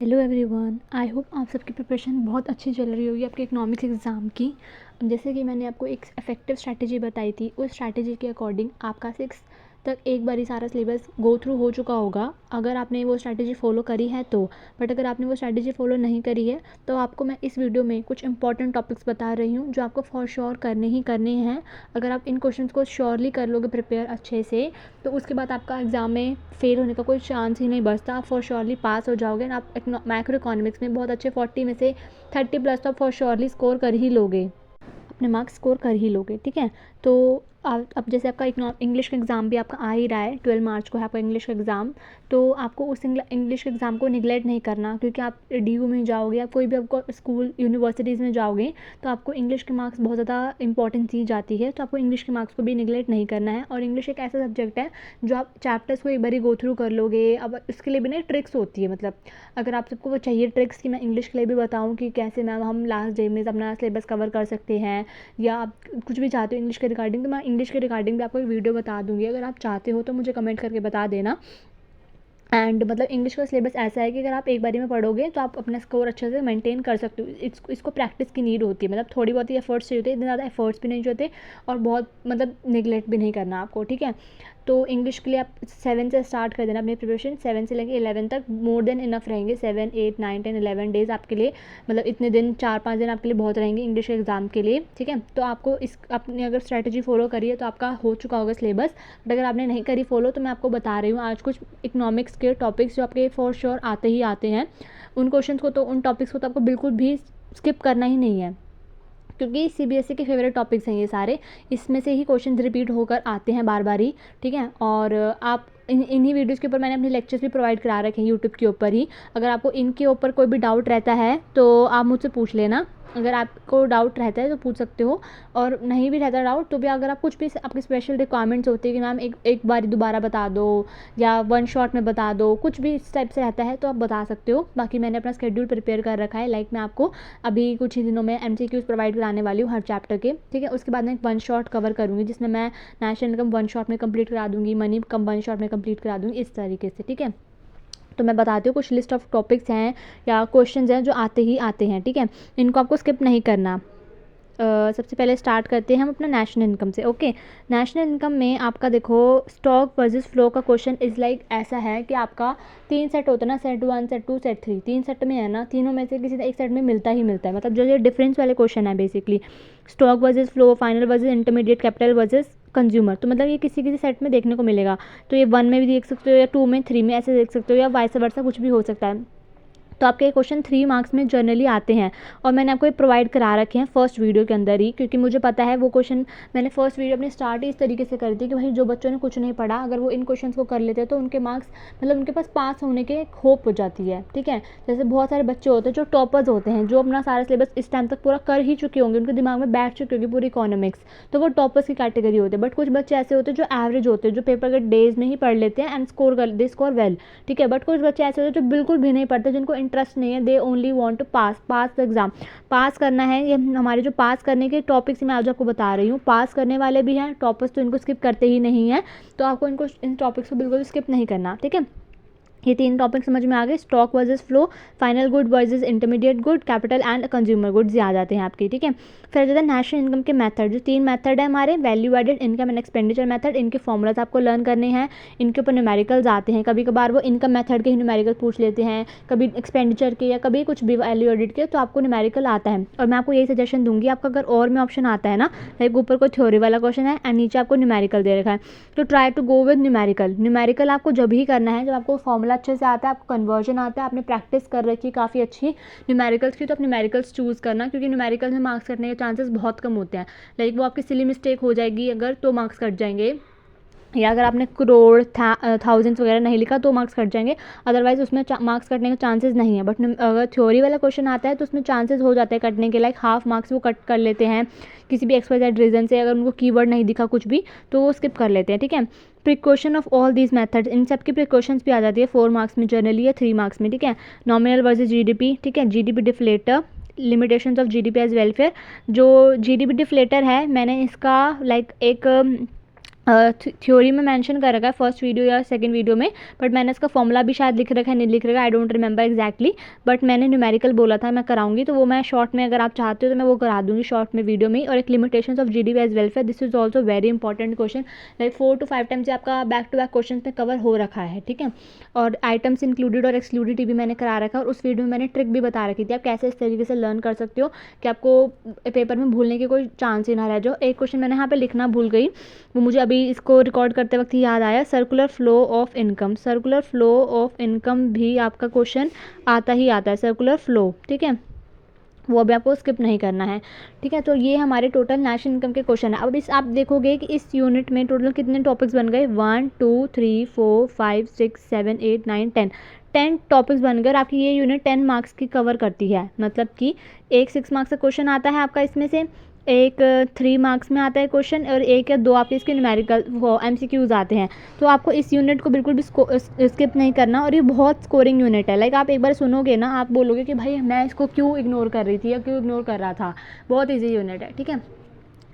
Hello everyone, I hope आप सबकी preparation बहुत अच्छी चल रही होगी आपके इकोनॉमिक्स एग्ज़ाम की। जैसे कि मैंने आपको एक इफ़ेक्टिव स्ट्रैटेजी बताई थी, उस स्ट्रैटेजी के अकॉर्डिंग आपका 6 तक एक बारी सारा सिलेबस गो थ्रू हो चुका होगा, अगर आपने वो स्ट्रैटेजी फ़ॉलो करी है तो। बट अगर आपने वो स्ट्रैटेजी फ़ॉलो नहीं करी है तो आपको मैं इस वीडियो में कुछ इंपॉर्टेंट टॉपिक्स बता रही हूँ जो आपको फॉर श्योर करने ही करने हैं। अगर आप इन क्वेश्चन को श्योरली कर लोगे प्रिपेयर अच्छे से, तो उसके बाद आपका एग्ज़ाम में फ़ेल होने का कोई चांस ही नहीं बचता। आप फॉर श्योरली पास हो जाओगे और आप मैक्रो इकोनॉमिक्स में बहुत अच्छे 40 में से 30+ तो आप फॉर श्योरली स्कोर कर ही लोगे, अपने मार्क्स स्कोर कर ही लोगे। ठीक है, तो अब जैसे आपका इंग्लिश का एग्ज़ाम भी आपका आ ही रहा है, 12 मार्च को है आपका इंग्लिश का एग्ज़ाम। तो आपको उस इंग्लिश के एग्ज़ाम को निगलेक्ट नहीं करना, क्योंकि आप DU में जाओगे या कोई भी आपको स्कूल यूनिवर्सिटीज़ में जाओगे तो आपको इंग्लिश के मार्क्स बहुत ज़्यादा इंपॉर्टेंस दी जाती है। तो आपको इंग्लिश के मार्क्स को भी निगलेक्ट नहीं करना है। और इंग्लिश एक ऐसा सब्जेक्ट है जो आप चैप्टर्स को एक बार ही गो थ्रू कर लोगे। अब उसके लिए भी ना ट्रिक्स होती है, मतलब अगर आप सबको वो चाहिए ट्रिक्स कि मैं इंग्लिश के लिए भी बताऊँ कि कैसे मैम हम लास्ट डे में अपना सिलेबस कवर कर सकते हैं, या आप कुछ भी चाहते हो इंग्लिश के रिगार्डिंग, तो मैं इंग्लिश के रिगार्डिंग भी आपको एक वीडियो बता दूंगी। अगर आप चाहते हो तो मुझे कमेंट करके बता देना। एंड मतलब इंग्लिश का सिलेबस ऐसा है कि अगर आप एक बारी में पढ़ोगे तो आप अपना स्कोर अच्छे से मेंटेन कर सकते हो। इसको प्रैक्टिस की नीड होती है, मतलब थोड़ी बहुत ही एफर्ट्स चाहिए होते हैं, इतने ज़्यादा एफर्ट्स भी नहीं चाहिए होते और बहुत मतलब निगलेक्ट भी नहीं करना आपको। ठीक है, तो इंग्लिश के लिए आप 7 से स्टार्ट कर देना अपनी प्रिपरेशन। 7 से लेकर 11 तक मोर देन इनफ रहेंगे। 7, 8, 9, 10, 11 डेज़ आपके लिए, मतलब इतने दिन 4-5 दिन आपके लिए बहुत रहेंगे इंग्लिश के एग्ज़ाम के लिए। ठीक है, तो आपको इस अपनी अगर स्ट्रैटेजी फॉलो करिए तो आपका हो चुका होगा सिलेबस। बट अगर आपने नहीं करी फॉलो तो मैं आपको बता रही हूँ आज कुछ इकोनॉमिक्स के टॉपिक्स जो आपके फॉर श्योर आते ही आते हैं। उन क्वेश्चंस को तो, उन टॉपिक्स को तो आपको बिल्कुल भी स्किप करना ही नहीं है, क्योंकि CBSE के फेवरेट टॉपिक्स हैं ये सारे। इसमें से ही क्वेश्चन रिपीट होकर आते हैं बार बार ही। ठीक है, और आप इन्हीं वीडियोज़ के ऊपर मैंने अपने लेक्चर्स भी प्रोवाइड करा रखे हैं यूट्यूब के ऊपर ही। अगर आपको इनके ऊपर कोई भी डाउट रहता है तो आप मुझसे पूछ लेना। अगर आपको डाउट रहता है तो पूछ सकते हो, और नहीं भी रहता डाउट तो भी अगर आप कुछ भी आपकी स्पेशल रिक्वायरमेंट्स होती है कि मैम एक बार दोबारा बता दो या वन शॉट में बता दो, कुछ भी इस टाइप से रहता है तो आप बता सकते हो। बाकी मैंने अपना शेड्यूल प्रिपेयर कर रखा है, लाइक मैं आपको अभी कुछ ही दिनों में MCQs प्रोवाइड कराने वाली हूँ हर चैप्टर के। ठीक है, उसके बाद मैं एक वन शॉट कवर करूँगी जिसमें मैं नेशनल इनकम वन शॉट में कंप्लीट करा दूँगी, मनी कम वन शॉट में कंप्लीट करा दूँगी, इस तरीके से। ठीक है, तो मैं बताती हूँ कुछ लिस्ट ऑफ टॉपिक्स हैं या क्वेश्चंस हैं जो आते ही आते हैं। ठीक है, इनको आपको स्किप नहीं करना। सबसे पहले स्टार्ट करते हैं हम अपना नेशनल इनकम से। ओके, नेशनल इनकम में आपका देखो स्टॉक वर्सेस फ्लो का क्वेश्चन इज़ लाइक ऐसा है कि आपका 3 सेट होता है ना, सेट 1, सेट 2, सेट 3, 3 सेट में है ना, तीनों में से किसी एक सेट में मिलता ही मिलता है। मतलब जो ये डिफरेंस वाले क्वेश्चन है basically, stock versus flow, final versus intermediate, capital versus consumer, तो मतलब ये किसी किसी सेट में देखने को मिलेगा। तो ये 1 में भी देख सकते हो या 2 में, 3 में ऐसे देख सकते हो, या वाइस वर्सा कुछ भी हो सकता है। तो आपके क्वेश्चन 3 मार्क्स में जनरली आते हैं, और मैंने आपको ये प्रोवाइड करा रखे हैं फर्स्ट वीडियो के अंदर ही, क्योंकि मुझे पता है वो क्वेश्चन मैंने फर्स्ट वीडियो अपनी स्टार्ट ही इस तरीके से करी थी कि भाई जो बच्चों ने कुछ नहीं पढ़ा अगर वो इन क्वेश्चंस को कर लेते हैं तो उनके मार्क्स, मतलब उनके पास पास होने के होप हो जाती है। ठीक है, जैसे बहुत सारे बच्चे होते हैं जो टॉपर्स होते हैं, जो अपना सारा सिलेबस इस टाइम तक पूरा कर ही चुके होंगे, उनके दिमाग में बैठ चुकी होगी पूरी इकोनॉमिक्स, तो वो टॉपर्स की कैटेगरी होते हैं। बट कुछ बच्चे ऐसे होते हैं जो एवरेज होते हैं, जो पेपर के डेज में ही पढ़ लेते हैं एंड दे स्कोर वेल। ठीक है, बट कुछ बच्चे ऐसे होते हैं जो बिल्कुल भी नहीं पढ़ते, जिनको इंटरेस्ट नहीं है, they only want to pass the exam. Pass करना है, ये हमारे जो पास करने के टॉपिक्स मैं आज आपको बता रही हूँ। पास करने वाले भी हैं टॉपर्स, तो इनको स्किप करते ही नहीं है, तो आपको इन टॉपिक्स को बिल्कुल स्किप नहीं करना। ठीक है, ये 3 टॉपिक समझ में आ गए, stock versus flow, final good versus intermediate good, capital and consumer goods आ जाते हैं आपके। ठीक है, फिर जो है नेशनल इनकम के मेथड, जो 3 मेथड है हमारे, value added, income and expenditure method, इनके फॉर्मूलाज आपको लर्न करने हैं। इनके ऊपर न्यूमेरिकल्स आते हैं, कभी कभार वो इनकम मेथड के ही न्यूमेरिकल पूछ लेते हैं, कभी एक्सपेंडिचर के या कभी कुछ भी वैल्यू एडेड के, तो आपको न्यूमेरिकल आता है। और मैं आपको यही सजेशन दूंगी, आपका अगर और में ऑप्शन आता है ना, लाइक ऊपर कोई थ्योरी वाला क्वेश्चन है एंड नीचे आपको न्यूमेरिकल दे रखा है, तो try to go with numerical. Numerical आपको जब ही करना है जब आपको फॉर्मूला अच्छे से आता है, आपको कन्वर्जन आता है, आपने प्रैक्टिस कर रखी है काफ़ी अच्छी न्यूमेरिकल्स की, तो आप न्यूमेरिकल्स चूज़ करना, क्योंकि न्यूमेरिकल्स में मार्क्स कटने के चांसेस बहुत कम होते हैं। लाइक वो आपकी सिली मिस्टेक हो जाएगी अगर, तो मार्क्स कट जाएंगे, या अगर आपने करोड़ थाउजेंड्स वगैरह नहीं लिखा तो मार्क्स कट जाएंगे, अदरवाइज उसमें मार्क्स कटने के चांसेस नहीं है। बट अगर थ्योरी वाला क्वेश्चन आता है तो उसमें चांसेस हो जाते हैं कटने के, लाइक हाफ मार्क्स वो कट कर लेते हैं किसी भी XYZ रीज़न से, अगर उनको कीवर्ड नहीं दिखा कुछ भी तो वो स्किप कर लेते हैं। ठीक है, precaution of all these methods, इन सब की प्रिकॉशंस भी आ जाती है 4 मार्क्स में जनरली या 3 मार्क्स में। ठीक है, नॉमिनल वर्सेस GDP, ठीक है, GDP deflator, limitations of GDP as welfare. जो GDP डिफ्लेटर है, मैंने इसका लाइक एक थ्योरी में मेंशन कर रखा है फर्स्ट वीडियो या सेकंड वीडियो में, बट मैंने इसका फॉर्मूला भी शायद लिख रखा है, नहीं लिख रखा, I don't remember exactly, but मैंने न्यूमेरिकल बोला था मैं कराऊंगी, तो वो मैं शॉर्ट में, अगर आप चाहते हो तो मैं वो करा दूंगी शॉर्ट में वीडियो में। और एक limitations of GDP as welfare, this is also very important question, like 4 to 5 times आपका बैक टू बैक क्वेश्चन में कवर हो रखा है, ठीक है। और आइटम्स इंक्लूडेड और एक्सक्लूडेड भी मैंने करा रखा है, और उस वीडियो में मैंने ट्रिक भी बता रखी थी आप कैसे इस तरीके से लर्न कर सकते हो कि आपको पेपर में भूलने की कोई चांस ही ना रह जाओ। एक क्वेश्चन मैंने यहाँ पे लिखना भूल गई, वो मुझे अभी इसको रिकॉर्ड करते वक्त ही याद आया, circular flow of income. Circular flow of income भी आपका क्वेश्चन आता ही आता है, सर्कुलर फ्लो, ठीक है, वो अभी आपको स्किप नहीं करना है, ठीक है। तो ये हमारे टोटल नेशनल इनकम के क्वेश्चन है। अब इस आप देखोगे कि इस यूनिट में टोटल कितने टॉपिक्स बन गए, 1 2 3 4 5 6 7 8 9 10 टॉपिक्स बन गए, और आपकी ये यूनिट 10 मार्क्स की कवर करती है, मतलब कि एक 6 मार्क्स का क्वेश्चन आता है आपका इसमें से, एक 3 मार्क्स में आता है क्वेश्चन, और एक या 2 आपके इसके न्यूमेरिकल वो MCQs आते हैं। तो आपको इस यूनिट को बिल्कुल भी स्किप नहीं करना, और ये बहुत स्कोरिंग यूनिट है, लाइक आप एक बार सुनोगे ना, आप बोलोगे कि भाई मैं इसको क्यों इग्नोर कर रही थी या क्यों इग्नोर कर रहा था, बहुत ईजी यूनिट है, ठीक है।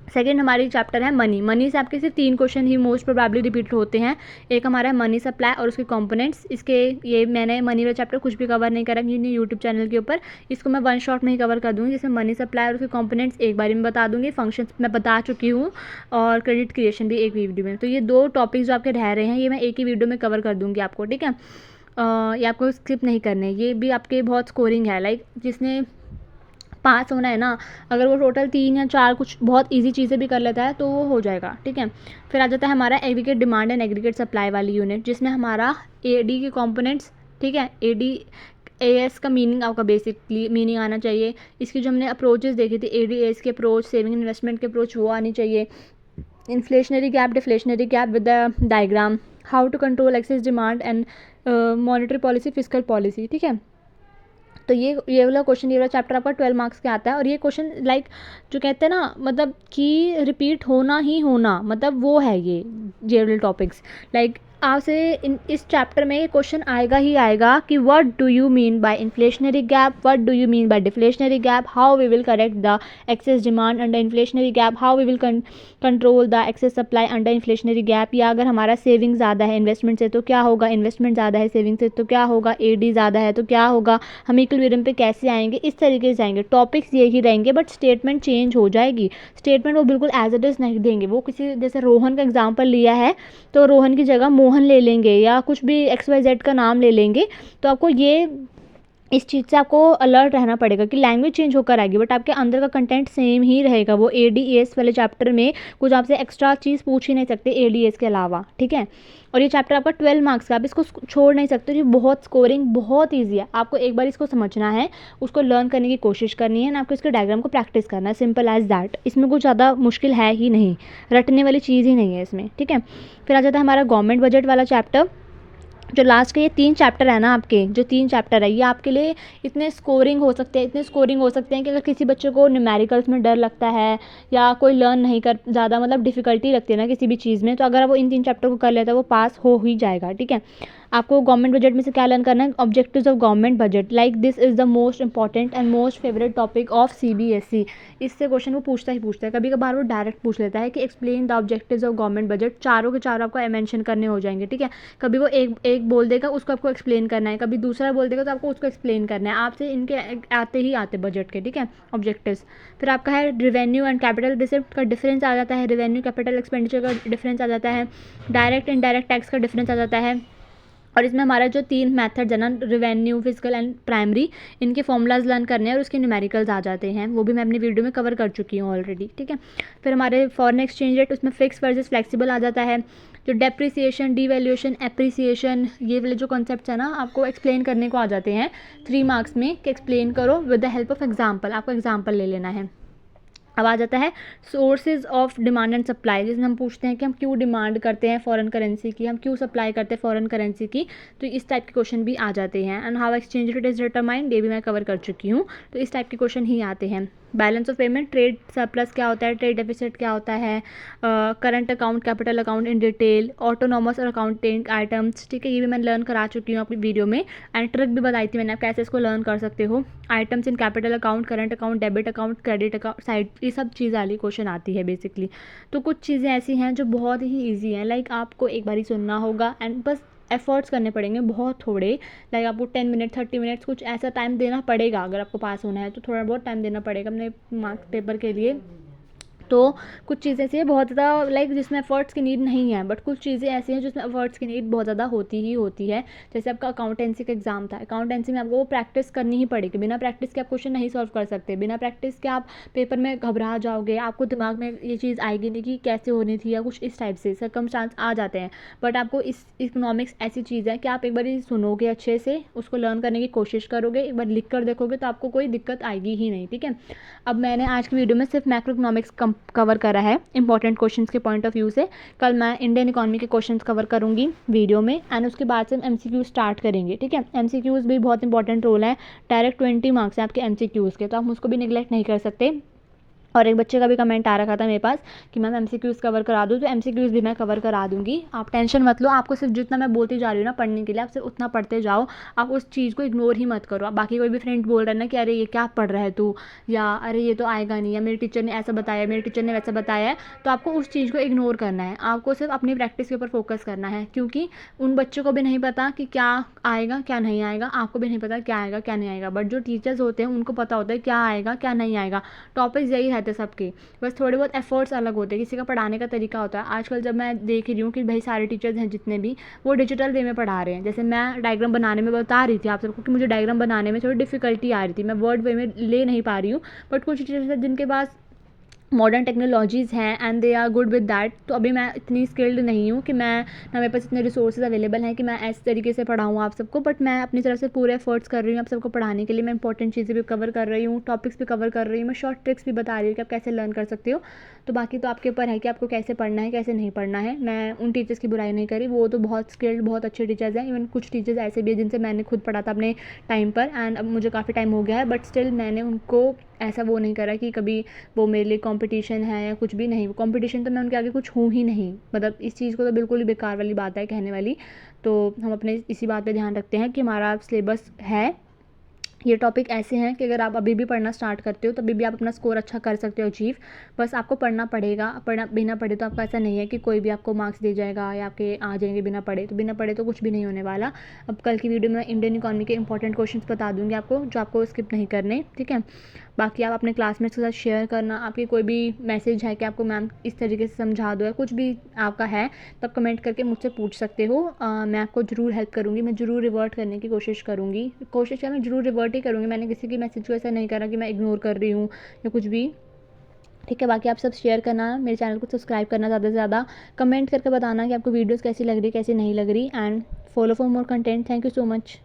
सेकेंड हमारी चैप्टर है मनी। मनी से आपके सिर्फ 3 क्वेश्चन ही मोस्ट प्रोबेबली रिपीट होते हैं। एक हमारा है मनी सप्लाई और उसके कंपोनेंट्स। इसके ये मैंने मनी वाला चैप्टर कुछ भी कवर नहीं करा यूट्यूब चैनल के ऊपर, इसको मैं वन शॉट में ही कवर कर दूँगी, जैसे मनी सप्लाई और उसके कंपोनेंट्स एक बारी में बता दूँगी, फंक्शंस मैं बता चुकी हूँ, और क्रेडिट क्रिएशन भी एक वीडियो में। तो ये 2 टॉपिक्स जो आपके रह रहे हैं ये मैं एक ही वीडियो में कवर कर दूँगी आपको, ठीक है। ये आपको स्किप नहीं करने, ये भी आपके बहुत स्कोरिंग है, लाइक जिसने पास होना है ना, अगर वो टोटल 3 या 4 कुछ बहुत इजी चीज़ें भी कर लेता है तो वो हो जाएगा, ठीक है। फिर आ जाता है हमारा aggregate demand and aggregate supply वाली यूनिट, जिसमें हमारा AD के कंपोनेंट्स, ठीक है, AS का मीनिंग आपका बेसिकली मीनिंग आना चाहिए। इसकी जो हमने अप्रोचेस देखी थी, AD/AS के अप्रोच, सेविंग इन्वेस्टमेंट के अप्रोच, वो आनी चाहिए। Inflationary gap, deflationary gap with the diagram, how to control excess demand and monetary policy, fiscal policy, ठीक है। तो ये वाला क्वेश्चन, ये वाला चैप्टर आपका 12 मार्क्स का आता है, और ये क्वेश्चन लाइक जो कहते हैं ना, मतलब कि रिपीट होना ही होना, मतलब वो है ये वाले टॉपिक्स, लाइक आपसे इस चैप्टर में ये क्वेश्चन आएगा ही आएगा कि what do you mean by inflationary gap, what do you mean by deflationary gap, how we will correct the excess demand under inflationary gap, how we will control the excess supply under inflationary gap, या अगर हमारा saving ज़्यादा है investment से तो क्या होगा, investment ज़्यादा है सेविंग से तो क्या होगा, AD ज़्यादा है तो क्या होगा, हम इक्विलिब्रियम पे कैसे आएंगे, इस तरीके से आएंगे। टॉपिक्स यही रहेंगे, बट स्टेटमेंट चेंज हो जाएगी, स्टेटमेंट वो बिल्कुल एज इट इज़ नहीं देंगे। वो किसी जैसे रोहन का एग्जाम्पल लिया है तो रोहन की जगह मोहन ले लेंगे, या कुछ भी XYZ का नाम ले लेंगे। तो आपको ये इस चीज़ से आपको अलर्ट रहना पड़ेगा कि लैंग्वेज चेंज होकर आएगी, बट आपके अंदर का कंटेंट सेम ही रहेगा। वो AD/AS वाले चैप्टर में कुछ आपसे एक्स्ट्रा चीज़ पूछ ही नहीं सकते AD/AS के अलावा, ठीक है। और ये चैप्टर आपका 12 मार्क्स का, आप इसको छोड़ नहीं सकते। ये बहुत स्कोरिंग, बहुत ईजी है, आपको एक बार इसको समझना है, उसको लर्न करने की कोशिश करनी है ना, आपको इसके डायग्राम को प्रैक्टिस करना है, सिंपल एज दैट। इसमें कुछ ज़्यादा मुश्किल है ही नहीं, रटने वाली चीज़ ही नहीं है इसमें, ठीक है। फिर आ जाता है हमारा गवर्नमेंट बजट वाला चैप्टर, जो लास्ट के ये 3 चैप्टर है ना, आपके जो 3 चैप्टर है ये आपके लिए इतने स्कोरिंग हो सकते हैं, इतने स्कोरिंग हो सकते हैं कि अगर किसी बच्चे को न्यूमेरिकल्स में डर लगता है, या कोई लर्न नहीं कर, ज़्यादा मतलब डिफ़िकल्टी लगती है ना किसी भी चीज़ में, तो अगर वो इन 3 चैप्टर को कर लेता है वो पास हो ही जाएगा, ठीक है। आपको गवर्नमेंट बजट में से क्या लर्न करना है, objectives of government budget, like this is the most important and most favourite topic of CBSE। इससे क्वेश्चन वो पूछता ही पूछता है, कभी कभार वो डायरेक्ट पूछ लेता है कि explain the objectives of government budget, चारों के चारों आपको मेंशन करने हो जाएंगे, ठीक है। कभी वो एक बोल देगा, उसको आपको एक्सप्लेन करना है, कभी दूसरा बोल देगा तो आपको उसको एक्सप्लेन करना है, आपसे इनके आते ही आते बजट के, ठीक है, ऑब्जेक्टिव्स। फिर आपका है रिवेन्यू एंड कैपिटल रिसिप्ट का डिफरेंस आ जाता है, रिवेन्यू कैपिटल एक्सपेंडिचर का डिफरेंस आ जाता है, डायरेक्ट इनडायरेक्ट टैक्स का डिफरेंस आ जाता है। और इसमें हमारा जो 3 मेथड है ना, रिवेन्यू, फिजिकल एंड प्राइमरी, इनके फॉर्मूलाज लर्न करने हैं, और उसके न्यूमेरिकल्स आ जाते हैं, वो भी मैं अपनी वीडियो में कवर कर चुकी हूँ ऑलरेडी, ठीक है। फिर हमारे फॉरेन एक्सचेंज रेट, उसमें फिक्स वर्सेस फ्लेक्सिबल आ जाता है। जो डेप्रिसिएशन, डिवैल्यूएशन, एप्रिसिएशन, ये वाले जो कॉन्सेप्ट्स है ना, आपको एक्सप्लेन करने को आ जाते हैं 3 मार्क्स में, कि एक्सप्लेन करो with the help of example, आपको एग्जाम्पल ले लेना है। अब आ जाता है sources of demand and supply, जिसमें हम पूछते हैं कि हम क्यों डिमांड करते हैं फॉरेन करेंसी की, हम क्यों सप्लाई करते हैं फॉरेन करेंसी की, तो इस टाइप के क्वेश्चन भी आ जाते हैं। And how exchange rate is determined, ये भी मैं कवर कर चुकी हूँ, तो इस टाइप के क्वेश्चन ही आते हैं। Balance of payment, trade surplus क्या होता है, ट्रेड डेफिसिट क्या होता है, current account, capital account in detail, autonomous और अकाउंटिंग आइटम्स, ठीक है, ये भी मैं लर्न करा चुकी हूँ अपनी वीडियो में। एंड ट्रिक भी बताई थी मैंने, आप कैसे इसको लर्न कर सकते हो। Items in capital account, current account, debit account, credit account, side, ये सब चीज़ वाली क्वेश्चन आती है बेसिकली। तो कुछ चीज़ें ऐसी हैं जो बहुत ही ईजी हैं, लाइक आपको एक बार ही सुनना होगा एंड बस एफर्ट्स करने पड़ेंगे बहुत थोड़े। लाइक आपको 10 मिनट 30 मिनट्स कुछ ऐसा टाइम देना पड़ेगा, अगर आपको पास होना है तो थोड़ा बहुत टाइम देना पड़ेगा अपने मार्क्स पेपर के लिए। तो कुछ चीज़ें ऐसी हैं बहुत ज़्यादा, लाइक जिसमें एफर्ट्स की नीड नहीं है, बट कुछ चीज़ें ऐसी हैं जिसमें एफर्ट्स की नीड बहुत ज़्यादा होती ही होती है। जैसे आपका अकाउंटेंसी का एग्जाम था, अकाउंटेंसी में आपको वो प्रैक्टिस करनी ही पड़ेगी, बिना प्रैक्टिस के आप क्वेश्चन नहीं सॉल्व कर सकते, बिना प्रैक्टिस के आप पेपर में घबरा जाओगे, आपको दिमाग में ये चीज़ आएगी नहीं कि कैसे होनी थी या कुछ इस टाइप से सर्कमस्टांस आ जाते हैं। बट आपको इस इकोनॉमिक्स ऐसी चीज़ है कि आप एक बार सुनोगे अच्छे से, उसको लर्न करने की कोशिश करोगे, एक बार लिख कर देखोगे तो आपको कोई दिक्कत आएगी ही नहीं, ठीक है। अब मैंने आज की वीडियो में सिर्फ मैक्रो इकोनॉमिक्स कवर करा है इंपॉर्टेंट क्वेश्चंस के पॉइंट ऑफ व्यू से। कल मैं इंडियन इकोनॉमी के क्वेश्चंस कवर करूंगी वीडियो में, एंड उसके बाद से हम एमसीक्यू स्टार्ट करेंगे, ठीक है। एमसीक्यूज़ भी बहुत इंपॉर्टेंट रोल है, डायरेक्ट 20 मार्क्स है आपके एमसीक्यूज़ के, तो आप उसको भी निगलेक्ट नहीं कर सकते। और एक बच्चे का भी कमेंट आ रखा था मेरे पास कि मैम एमसीक्यूज़ कवर करा दूँ, तो एमसीक्यूज़ भी मैं कवर करा दूँगी, आप टेंशन मत लो। आपको सिर्फ जितना मैं बोलती जा रही हूँ ना पढ़ने के लिए, आप सिर्फ उतना पढ़ते जाओ, आप उस चीज़ को इग्नोर ही मत करो। आप बाकी कोई भी फ्रेंड बोल रहा है ना कि अरे ये क्या पढ़ रहा है तू, या अरे ये तो आएगा नहीं, या मेरे टीचर ने ऐसा बताया, मेरे टीचर ने वैसा बताया है, तो आपको उस चीज़ को इग्नोर करना है, आपको सिर्फ अपनी प्रैक्टिस के ऊपर फोकस करना है। क्योंकि उन बच्चों को भी नहीं पता कि क्या आएगा क्या नहीं आएगा, आपको भी नहीं पता क्या आएगा क्या नहीं आएगा, बट जो टीचर्स होते हैं उनको पता होता है क्या आएगा क्या नहीं आएगा। टॉपिक्स यही रहते हैं सबके, बस थोड़े बहुत एफर्ट्स अलग होते हैं, किसी का पढ़ाने का तरीका होता है। आजकल जब मैं देख रही हूँ कि भाई सारे टीचर्स हैं जितने भी, वो डिजिटल वे में पढ़ा रहे हैं। जैसे मैं डायग्राम बनाने में बता रही थी आप सबको कि मुझे डायग्राम बनाने में थोड़ी डिफिकल्टी आ रही थी, मैं वर्ड वे में ले नहीं पा रही हूँ, बट कुछ टीचर्स हैं जिनके पास मॉडर्न टेक्नोलॉजीज़ हैं and they are good with that. तो अभी मैं इतनी स्किल्ड नहीं हूँ कि मैं, ना मेरे पास इतने रिसोर्सेज अवेलेबल हैं कि मैं ऐसे तरीके से पढ़ाऊँ आप सबको, बट मैं अपनी तरफ से पूरे एफर्ट्स कर रही हूँ आप सबको पढ़ाने के लिए। मैं इंपॉर्टेंट चीज़ें भी कवर कर रही हूँ, टॉपिक्स भी कवर कर रही हूँ, मैं शॉर्ट ट्रिक्स भी बता रही हूँ कि आप कैसे लर्न कर सकते हो। तो बाकी तो आपके ऊपर है कि आपको कैसे पढ़ना है कैसे नहीं पढ़ना है। मैं उन टीचर्स की बुराई नहीं करी, वो तो बहुत स्किल्ड बहुत अच्छे टीचर्स हैं। इवन कुछ टीचर्स ऐसे भी हैं जिनसे मैंने खुद पढ़ा था अपने टाइम पर, एंड अब मुझे काफ़ी टाइम हो गया है, बट स्टिल मैंने उनको ऐसा वो नहीं करा कि कभी वो मेरे लिए कंपटीशन है या कुछ भी नहीं। वो कंपटीशन तो मैं उनके आगे कुछ हूँ ही नहीं, मतलब इस चीज़ को तो बिल्कुल ही बेकार वाली बात है कहने वाली। तो हम अपने इसी बात पे ध्यान रखते हैं कि हमारा सिलेबस है, ये टॉपिक ऐसे हैं कि अगर आप अभी भी पढ़ना स्टार्ट करते हो तभी भी आप अपना स्कोर अच्छा कर सकते हो अचीव। बस आपको पढ़ना पड़ेगा, पढ़ना बिना पढ़े तो आपका ऐसा नहीं है कि कोई भी आपको मार्क्स दे जाएगा या आपके आ जाएंगे बिना पढ़े, तो बिना पढ़े तो कुछ भी नहीं होने वाला। अब कल की वीडियो में इंडियन इकोनॉमी के इंपॉर्टेंट क्वेश्चंस बता दूंगी आपको, जो आपको स्किप नहीं करने, ठीक है। बाकी आप अपने क्लासमेट्स के साथ शेयर करना, आपकी कोई भी मैसेज है कि आपको मैम इस तरीके से समझा दो या कुछ भी आपका है, तब कमेंट करके मुझसे पूछ सकते हो। मैं आपको ज़रूर हेल्प करूँगी, मैं ज़रूर रिवर्ट करने की कोशिश करूँगी, कोशिश क्या मैं ज़रूर रिवर्ट ही करूँगी। मैंने किसी की मैसेज को ऐसा नहीं करा कि मैं इग्नोर कर रही हूँ या कुछ भी, ठीक है। बाकी आप सब शेयर करना, मेरे चैनल को सब्सक्राइब करना, ज़्यादा से ज़्यादा कमेंट करके बताना कि आपको वीडियोज़ कैसी लग रही कैसी नहीं लग रही, and follow for more content. Thank you so much.